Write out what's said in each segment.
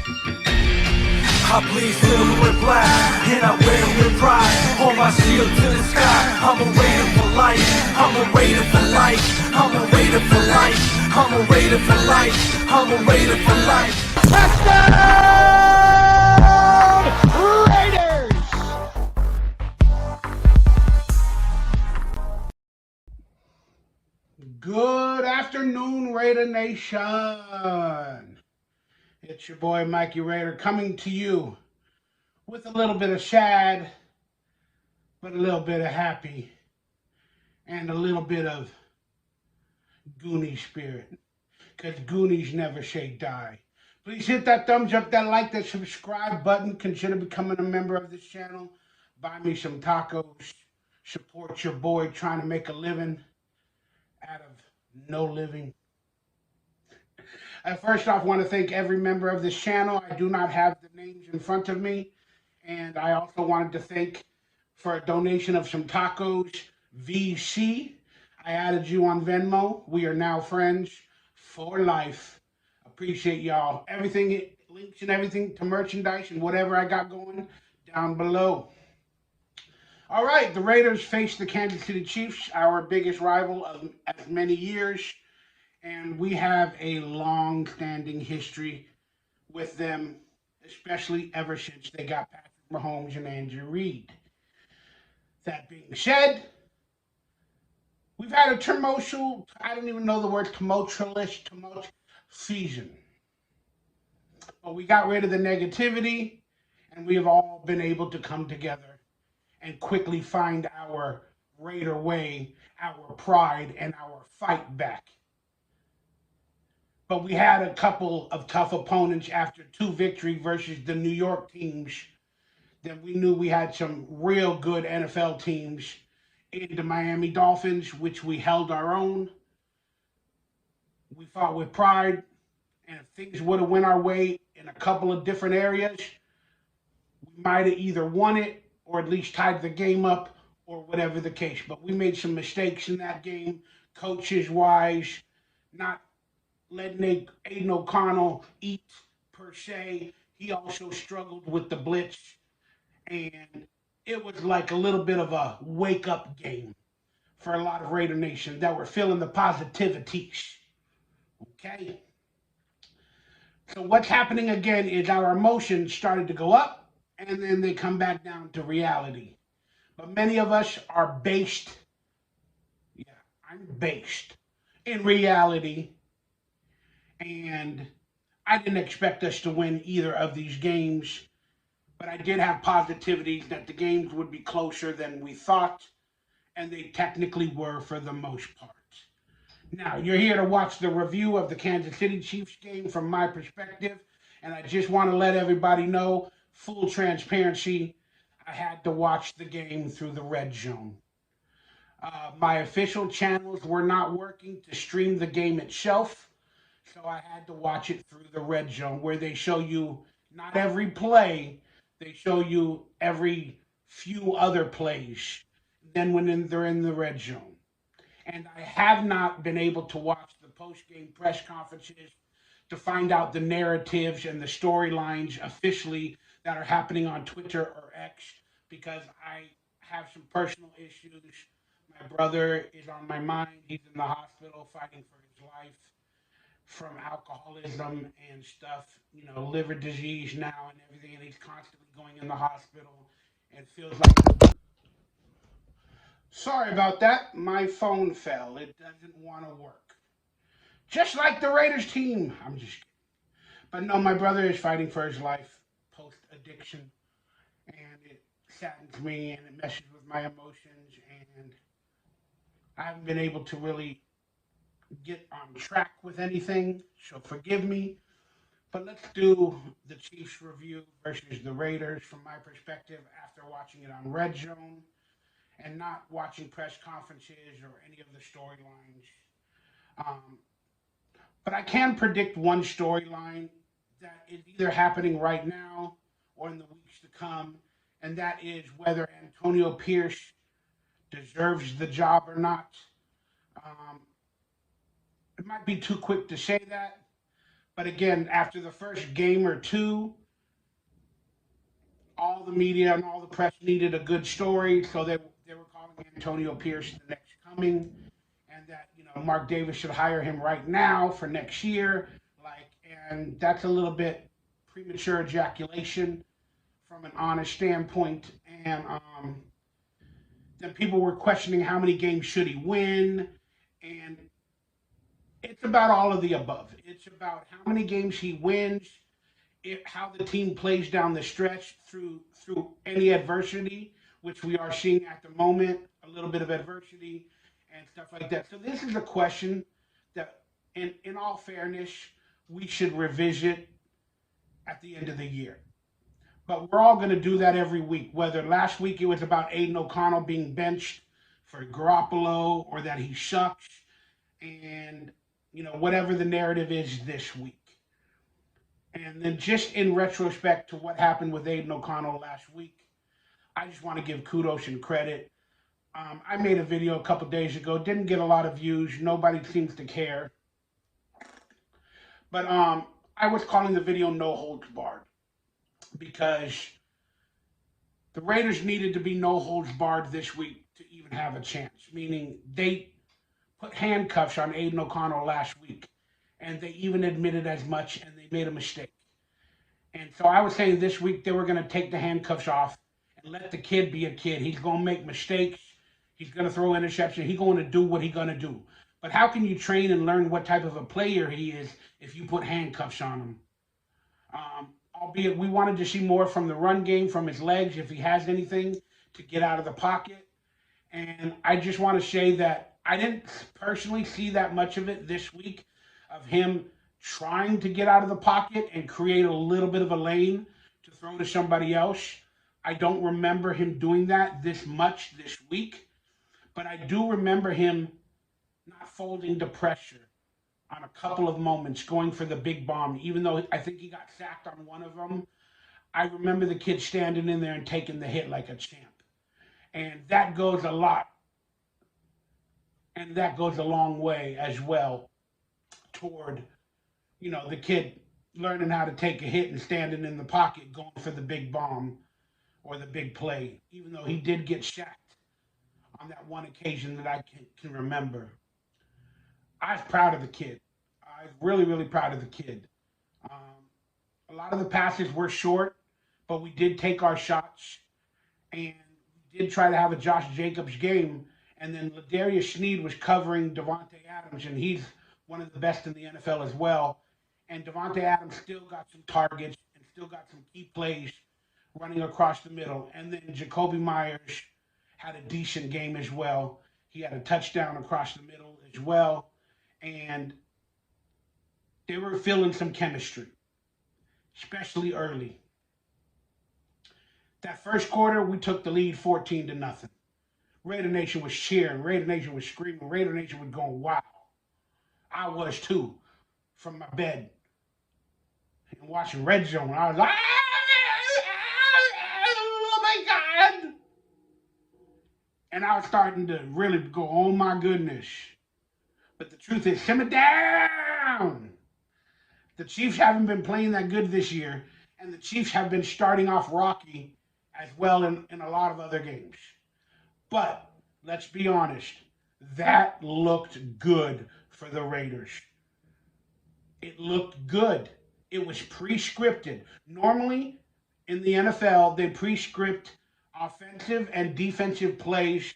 I bleed silver with black, and I wear it with pride. Hold my shield to the sky. I'm a raider for life. I'm a raider for life. I'm a raider for life. I'm a raider for life. I'm a raider for life. Touchdown, Raiders! Good afternoon, Raider Nation. It's your boy Mikey Raider coming to you with a little bit of sad, but a little bit of happy, and a little bit of Goonie spirit. Because Goonies never say die. Please hit that thumbs up, that like, that subscribe button. Consider becoming a member of this channel. Buy me some tacos. Support your boy trying to make a living out of no living. First off, I want to thank every member of this channel. I do not have the names in front of me. And I also wanted to thank for a donation of some tacos, VC. I added you on Venmo. We are now friends for life. Appreciate y'all. Everything, links and everything to merchandise and whatever I got going down below. All right, the Raiders face the Kansas City Chiefs, our biggest rival of as many years. And we have a long-standing history with them, especially ever since they got Patrick Mahomes and Andrew Reid. That being said, we've had a tumultuous, I don't even know the word tumultuous season. But we got rid of the negativity, and we have all been able to come together and quickly find our Raider way, our pride, and our fight back. But we had a couple of tough opponents after 2 victories versus the New York teams. Then we knew we had some real good NFL teams in the Miami Dolphins, which we held our own. We fought with pride, and if things would have went our way in a couple of different areas, we might have either won it or at least tied the game up or whatever the case. But we made some mistakes in that game, coaches-wise, not letting Aiden O'Connell eat per se. He also struggled with the blitz, and it was like a little bit of a wake-up game for a lot of Raider Nation that were feeling the positivities. Okay? So what's happening again is our emotions started to go up, and then they come back down to reality. But many of us are based, I'm based in reality, and I didn't expect us to win either of these games, but I did have positivity that the games would be closer than we thought, and they technically were for the most part. Now, you're here to watch the review of the Kansas City Chiefs game from my perspective, and I just want to let everybody know, full transparency, I had to watch the game through the red zone. My official channels were not working to stream the game itself, so I had to watch it through the red zone, where they show you not every play, they show you every few other plays than when they're in the red zone. And I have not been able to watch the post-game press conferences to find out the narratives and the storylines officially that are happening on Twitter or X, because I have some personal issues. My brother is on my mind. He's in the hospital fighting for his life from alcoholism and stuff, liver disease now and everything, and he's constantly going in the hospital and feels like... Sorry about that. My phone fell. It doesn't want to work. Just like the Raiders team. I'm just kidding. But no, my brother is fighting for his life post-addiction, and it saddens me and it messes with my emotions, and I haven't been able to really get on track with anything, so forgive me. But let's do the Chiefs review versus the Raiders from my perspective after watching it on Red Zone and not watching press conferences or any of the storylines. But I can predict one storyline that is either happening right now or in the weeks to come, and that is whether Antonio Pierce deserves the job or not. It might be too quick to say that, But again, after the first game or two, all the media and all the press needed a good story, so they were calling Antonio Pierce the next coming, and that Mark Davis should hire him right now for next year. Like, and that's a little bit premature ejaculation from an honest standpoint. And then people were questioning how many games should he win, and it's about all of the above. It's about how many games he wins, how the team plays down the stretch through any adversity, which we are seeing at the moment, a little bit of adversity and stuff like that. So this is a question that, in all fairness, we should revisit at the end of the year. But we're all going to do that every week. Whether last week it was about Aiden O'Connell being benched for Garoppolo or that he sucks, and whatever the narrative is this week. And then just in retrospect to what happened with Aiden O'Connell last week, I just want to give kudos and credit. I made a video a couple days ago, didn't get a lot of views. Nobody seems to care. But I was calling the video No Holds Barred because the Raiders needed to be no holds barred this week to even have a chance, meaning they put handcuffs on Aiden O'Connell last week, and they even admitted as much, and they made a mistake. And so I was saying this week they were going to take the handcuffs off and let the kid be a kid. He's going to make mistakes. He's going to throw interception. He's going to do what he's going to do. But how can you train and learn what type of a player he is if you put handcuffs on him? Albeit we wanted to see more from the run game, from his legs, if he has anything to get out of the pocket. And I just want to say that I didn't personally see that much of it this week, of him trying to get out of the pocket and create a little bit of a lane to throw to somebody else. I don't remember him doing that this much this week, but I do remember him not folding to pressure on a couple of moments, going for the big bomb, even though I think he got sacked on one of them. I remember the kid standing in there and taking the hit like a champ. And that goes a lot. And that goes a long way as well toward, the kid learning how to take a hit and standing in the pocket, going for the big bomb or the big play, even though he did get sacked on that one occasion that I can remember. I was proud of the kid. I was really, really proud of the kid. A lot of the passes were short, but we did take our shots, and we did try to have a Josh Jacobs game. And then Ladarius Sneed was covering Devontae Adams, and he's one of the best in the NFL as well. And Devontae Adams still got some targets and still got some key plays running across the middle. And then Jacoby Myers had a decent game as well. He had a touchdown across the middle as well. And they were feeling some chemistry, especially early. That first quarter, we took the lead 14-0. Raider Nation was cheering. Raider Nation was screaming. Raider Nation was going, wow. I was too, from my bed. And watching Red Zone, I was like, oh my God. And I was starting to really go, oh my goodness. But the truth is, simmer down. The Chiefs haven't been playing that good this year, and the Chiefs have been starting off rocky as well in a lot of other games. But let's be honest, that looked good for the Raiders. It looked good. It was pre-scripted. Normally, in the NFL, they pre-script offensive and defensive plays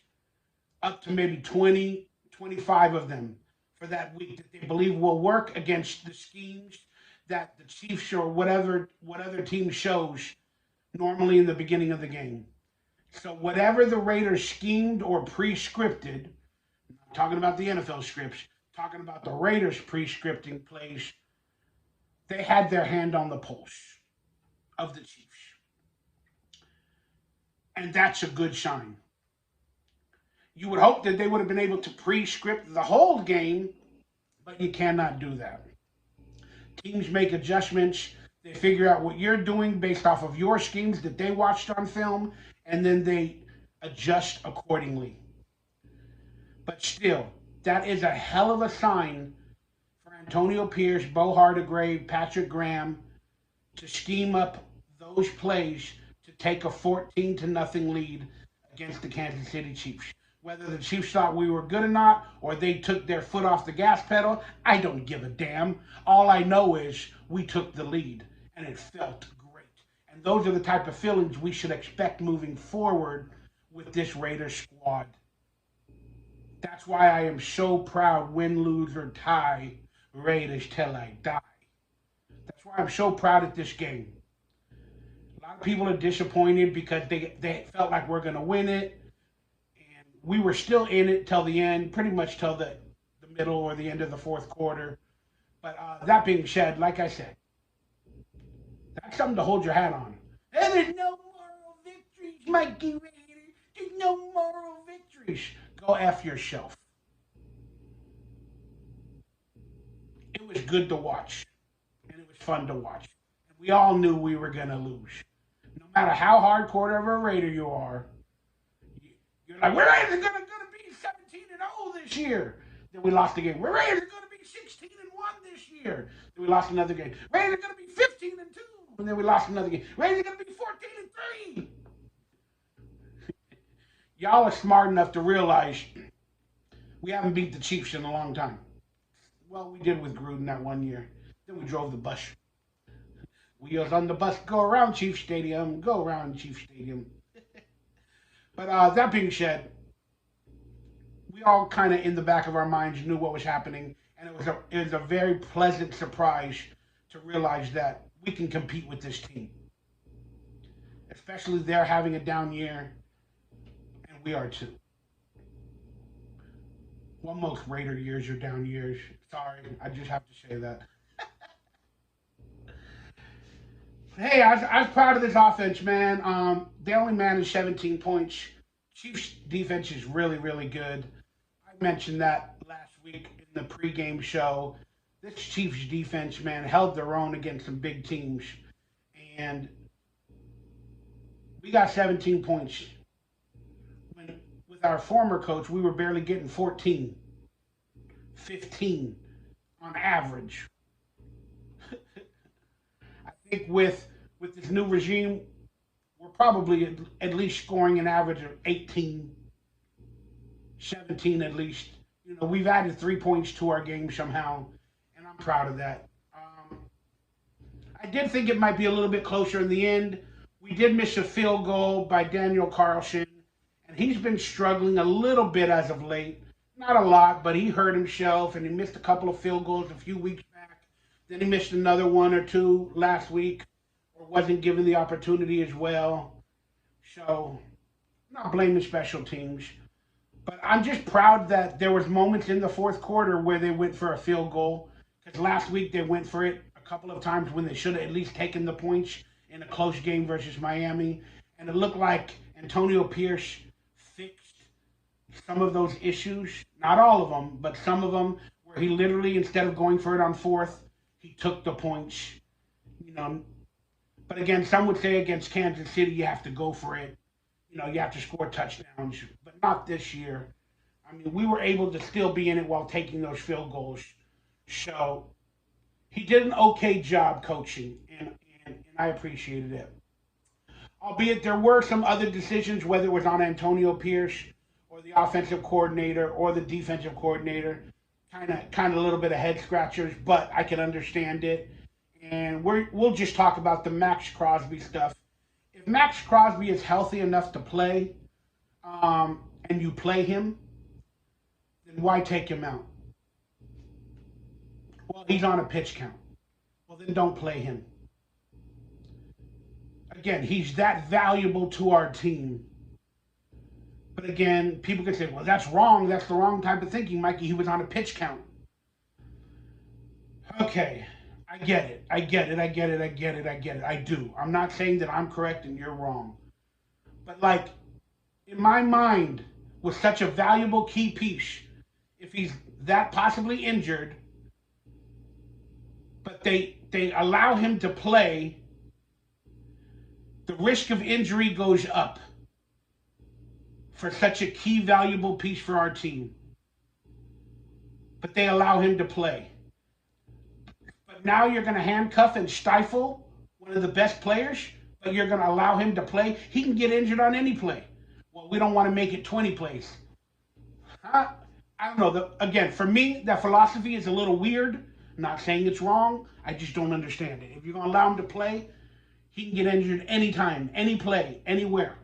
up to maybe 20, 25 of them for that week that they believe will work against the schemes that the Chiefs or whatever team shows normally in the beginning of the game. So whatever the Raiders schemed or pre-scripted, I'm talking about the NFL scripts, talking about the Raiders pre-scripting plays, they had their hand on the pulse of the Chiefs. And that's a good sign. You would hope that they would have been able to pre-script the whole game, but you cannot do that. Teams make adjustments. They figure out what you're doing based off of your schemes that they watched on film, and then they adjust accordingly. But still, that is a hell of a sign for Antonio Pierce, Bo Hardegrave, Patrick Graham to scheme up those plays to take a 14 to nothing lead against the Kansas City Chiefs. Whether the Chiefs thought we were good or not, or they took their foot off the gas pedal, I don't give a damn. All I know is we took the lead, and it felt great. And those are the type of feelings we should expect moving forward with this Raiders squad. That's why I am so proud, win, lose, or tie, Raiders till I die. That's why I'm so proud of this game. A lot of people are disappointed because they felt like we're going to win it. And we were still in it till the end, pretty much till the middle or the end of the fourth quarter. But that being said, like I said, that's something to hold your hat on. And there's no moral victories, Mikey Raiders. There's no moral victories. Go F yourself. It was good to watch. And it was fun to watch. And we all knew we were going to lose. No matter how hardcore of a Raider you are, you're like, we're Raiders going to be 17-0 this year. Then we lost the game. We're Raiders going to be 16-1 this year. Then we lost another game. Raiders going to be 15-2. And then we lost another game. Raiders going to be 14-3. Y'all are smart enough to realize we haven't beat the Chiefs in a long time. Well, we did with Gruden that one year. Then we drove the bus. Wheels on the bus go around Chief Stadium, go around Chief Stadium. But that being said, we all kind of in the back of our minds knew what was happening, and it was a very pleasant surprise to realize that we can compete with this team. Especially they're having a down year, and we are too. Well, most Raider years are down years. Sorry, I just have to say that. Hey, I was proud of this offense, man. They only managed 17 points. Chiefs' defense is really, really good. I mentioned that last week in the pregame show. This Chiefs defense, man, held their own against some big teams. And we got 17 points. With our former coach, we were barely getting 14, 15 on average. I think with this new regime, we're probably at least scoring an average of 18, 17 at least. You know, we've added 3 points to our game somehow, and I'm proud of that. I did think it might be a little bit closer in the end. We did miss a field goal by Daniel Carlson, and he's been struggling a little bit as of late. Not a lot, but he hurt himself, and he missed a couple of field goals a few weeks back. Then he missed another one or two last week, or wasn't given the opportunity as well. So, I'm not blaming special teams. But I'm just proud that there was moments in the fourth quarter where they went for a field goal. Because last week they went for it a couple of times when they should have at least taken the points in a close game versus Miami. And it looked like Antonio Pierce fixed some of those issues. Not all of them, but some of them, where he literally, instead of going for it on fourth, he took the points. You know, but again, some would say against Kansas City, you have to go for it. You know, you have to score touchdowns, but not this year. I mean, we were able to still be in it while taking those field goals. So he did an okay job coaching, and I appreciated it. Albeit there were some other decisions, whether it was on Antonio Pierce or the offensive coordinator or the defensive coordinator, kind of a little bit of head scratchers, but I can understand it. And we'll just talk about the Max Crosby stuff. If Max Crosby is healthy enough to play, and you play him, then why take him out? Well, he's on a pitch count. Well, then don't play him. Again, he's that valuable to our team. But again, people could say, well, that's wrong. That's the wrong type of thinking, Mikey. He was on a pitch count. Okay, I get it. I do. I'm not saying that I'm correct and you're wrong. But like, in my mind, with such a valuable key piece, if he's that possibly injured, but they allow him to play, the risk of injury goes up for such a key, valuable piece for our team. But they allow him to play. But now you're going to handcuff and stifle one of the best players, but you're going to allow him to play. He can get injured on any play. Well, we don't want to make it 20 plays. Huh? I don't know. Again, for me, that philosophy is a little weird. I'm not saying it's wrong. I just don't understand it. If you're going to allow him to play, he can get injured anytime, any play, anywhere.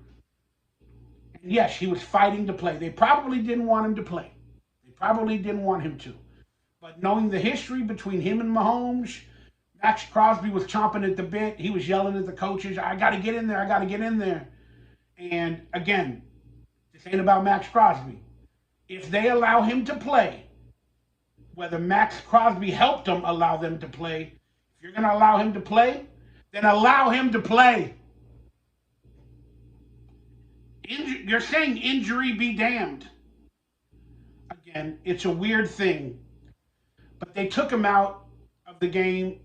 And yes, he was fighting to play. They probably didn't want him to play. They probably didn't want him to. But knowing the history between him and Mahomes, Max Crosby was chomping at the bit. He was yelling at the coaches, I got to get in there. I got to get in there. And again, this ain't about Max Crosby. If they allow him to play, whether Max Crosby helped them allow them to play, if you're going to allow him to play, then allow him to play. You're saying injury be damned. Again, it's a weird thing. But they took him out of the game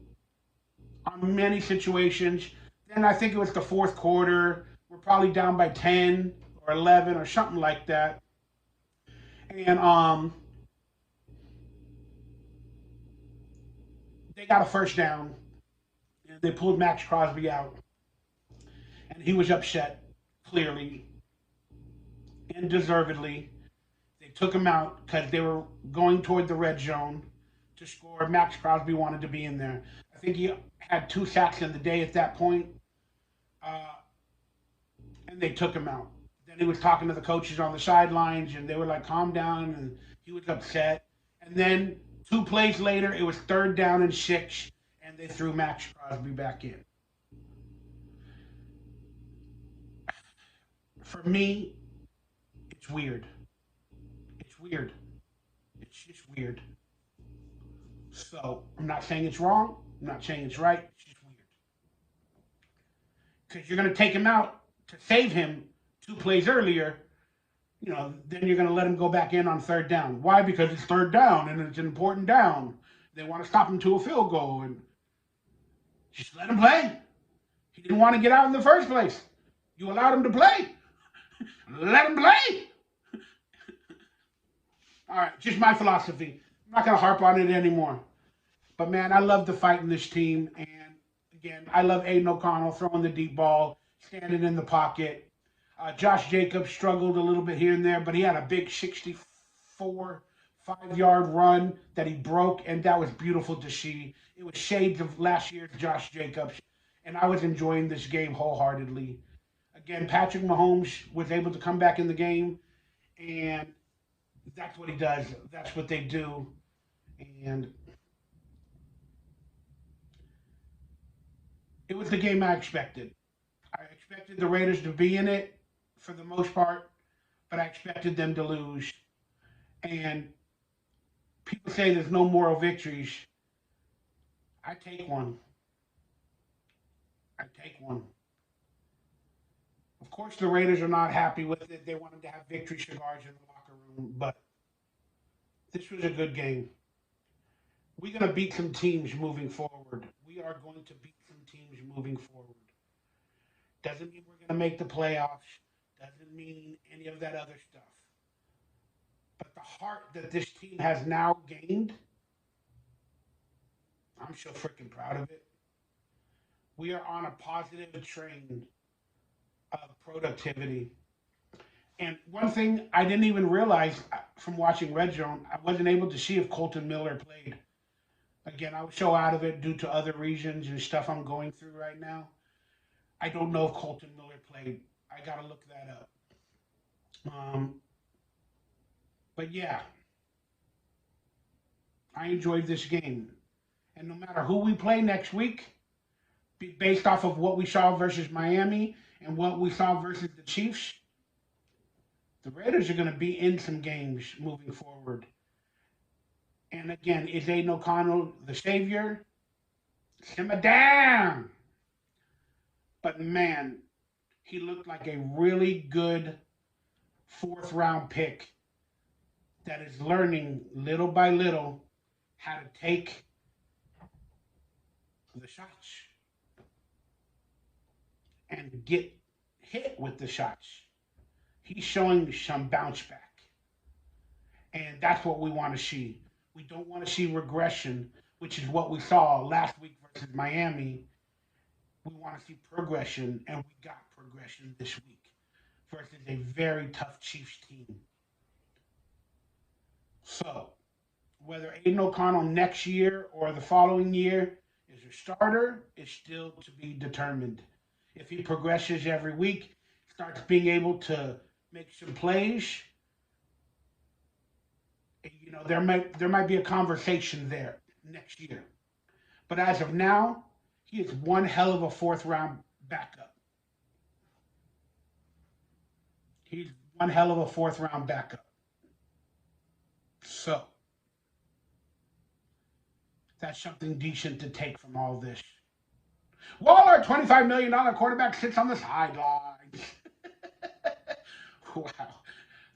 on many situations. Then I think it was the fourth quarter. We're probably down by 10 or 11 or something like that. And they got a first down. And they pulled Max Crosby out. And he was upset, clearly, and deservedly. They took him out because they were going toward the red zone to score. Max Crosby wanted to be in there. I think he had 2 sacks in the day at that point, and they took him out. Then he was talking to the coaches on the sidelines, and they were like, calm down, and he was upset. And then 2 plays later, it was 3rd down and 6, and they threw Max Crosby back in. For me, it's weird. It's weird. It's just weird. So I'm not saying it's wrong. I'm not saying it's right. It's just weird. Because you're going to take him out to save him 2 plays earlier. Then you're going to let him go back in on 3rd down. Why? Because it's 3rd down and it's an important down. They want to stop him to a field goal and just let him play. He didn't want to get out in the first place. You allowed him to play. Let him play. All right, just my philosophy. I'm not going to harp on it anymore. But, man, I love the fight in this team. And, again, I love Aiden O'Connell throwing the deep ball, standing in the pocket. Josh Jacobs struggled a little bit here and there, but he had a big 64 5-yard run that he broke, and that was beautiful to see. It was shades of last year's Josh Jacobs, and I was enjoying this game wholeheartedly. Again, Patrick Mahomes was able to come back in the game, and that's what he does. That's what they do. And it was the game I expected. I expected the Raiders to be in it for the most part, but I expected them to lose. And people say there's no moral victories. I take one. I take one. Of course, the Raiders are not happy with it. They wanted to have victory cigars in the locker room, but this was a good game. We're going to beat some teams moving forward. We are going to beat some teams moving forward. Doesn't mean we're going to make the playoffs. Doesn't mean any of that other stuff. But the heart that this team has now gained, I'm so freaking proud of it. We are on a positive train of productivity. And one thing I didn't even realize from watching Red Zone, I wasn't able to see if Colton Miller played. Again, I was so out of it due to other reasons and stuff I'm going through right now. I don't know if Colton Miller played. I got to look that up. But yeah, I enjoyed this game. And no matter who we play next week, based off of what we saw versus Miami and what we saw versus the Chiefs, the Raiders are going to be in some games moving forward. And again, is Aiden O'Connell the savior? Simmer down. But man, he looked like a really good 4th round pick that is learning little by little how to take the shots and get hit with the shots. He's showing some bounce back. And that's what we want to see. We don't want to see regression. which is what we saw last week versus Miami. We want to see progression, and we got progression this week versus a very tough Chiefs team. So, whether Aiden O'Connell next year or the following year is a starter is still to be determined. If he progresses every week, starts being able to make some plays, there might be a conversation there next year. But as of now, he is one hell of a fourth round backup. He's one hell of a fourth round backup. So that's something decent to take from all this. Waller, $25 million quarterback, sits on the sidelines. Wow.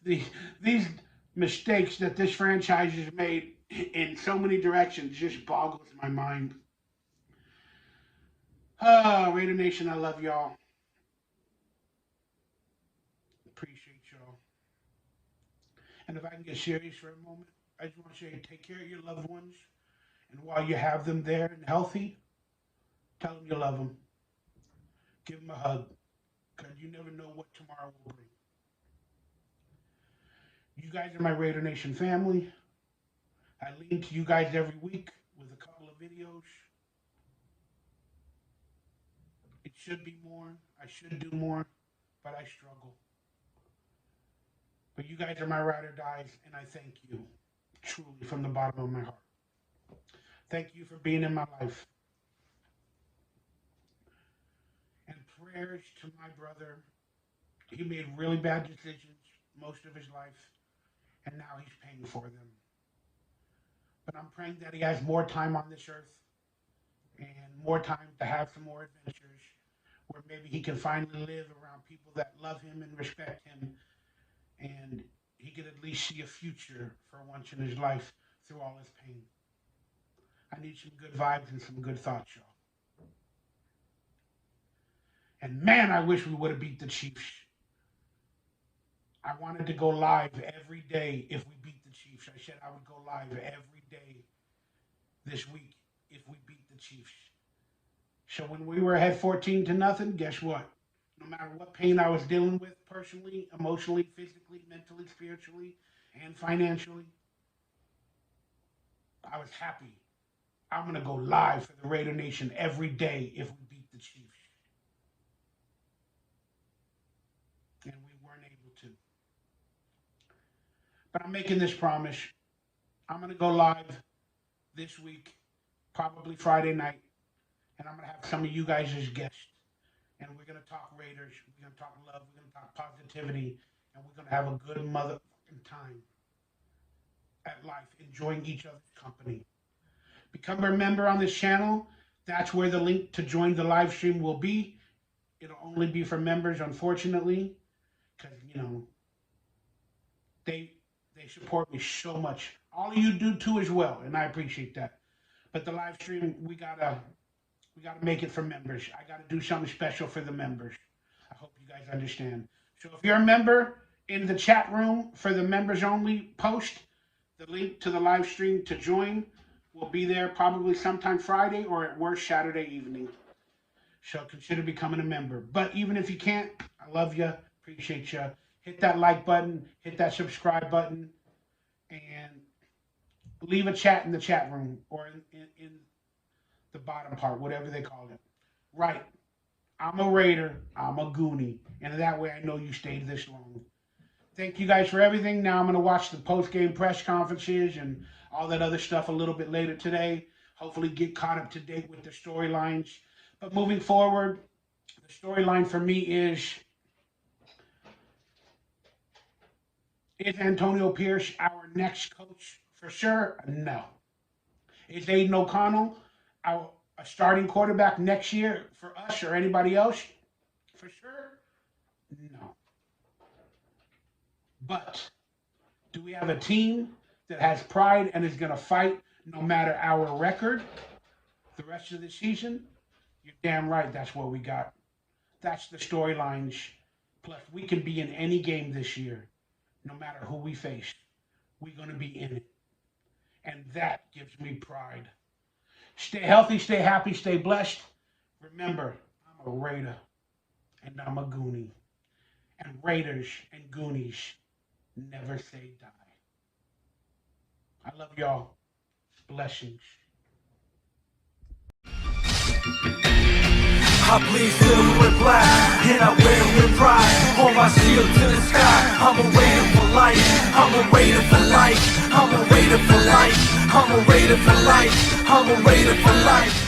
These mistakes that this franchise has made in so many directions just boggles my mind. Raider Nation, I love y'all. Appreciate y'all. And if I can get serious for a moment, I just want to say take care of your loved ones. And while you have them there and healthy, tell them you love them. Give them a hug. Because you never know what tomorrow will bring. You guys are my Raider Nation family. I lean to you guys every week with a couple of videos. It should be more. I should do more, but I struggle. But you guys are my ride or dies, and I thank you, truly, from the bottom of my heart. Thank you for being in my life. And prayers to my brother. He made really bad decisions most of his life, and now he's paying for them. But I'm praying that he has more time on this earth and more time to have some more adventures where maybe he can finally live around people that love him and respect him, and he could at least see a future for once in his life through all his pain. I need some good vibes and some good thoughts, y'all. And man, I wish we would have beat the Chiefs. I wanted to go live every day if we beat the Chiefs. I said I would go live every day this week if we beat the Chiefs. So when we were ahead 14-0, guess what? No matter what pain I was dealing with personally, emotionally, physically, mentally, spiritually, and financially, I was happy. I'm going to go live for the Raider Nation every day if we beat the Chiefs. And we weren't able to. But I'm making this promise. I'm going to go live this week, probably Friday night, and I'm going to have some of you guys as guests. And we're going to talk Raiders, we're going to talk love, we're going to talk positivity, and we're going to have a good motherfucking time at life, enjoying each other's company. Become a member on this channel. That's where the link to join the live stream will be. It'll only be for members, unfortunately, because, they support me so much. All of you do too as well, and I appreciate that. But the live stream, we gotta make it for members. I gotta do something special for the members. I hope you guys understand. So if you're a member, in the chat room for the members only post, the link to the live stream to join will be there probably sometime Friday or at worst Saturday evening. So consider becoming a member. But even if you can't, I love you, appreciate you. Hit that like button, hit that subscribe button, and leave a chat in the chat room or in the bottom part, whatever they call it. Right. I'm a Raider, I'm a Goonie, and that way I know you stayed this long. Thank you guys for everything. Now I'm going to watch the post-game press conferences and all that other stuff a little bit later today. Hopefully get caught up to date with the storylines. But moving forward, the storyline for me is Antonio Pierce our next coach for sure? No. Is Aiden O'Connell a starting quarterback next year for us or anybody else? For sure? No. But do we have a team that has pride and is going to fight no matter our record the rest of the season? You're damn right that's what we got. That's the storylines. Plus, we can be in any game this year, no matter who we face. We're going to be in it. And that gives me pride. Stay healthy, stay happy, stay blessed. Remember, I'm a Raider and I'm a Goonie. And Raiders and Goonies never say die. I love y'all. Blessings. I bleed silver and black, and I wear it with pride. Hold my shield to the sky. I'm a Raider for life. I'm a Raider for life. I'm a Raider for life. I'm a Raider for life. I'm a Raider for life.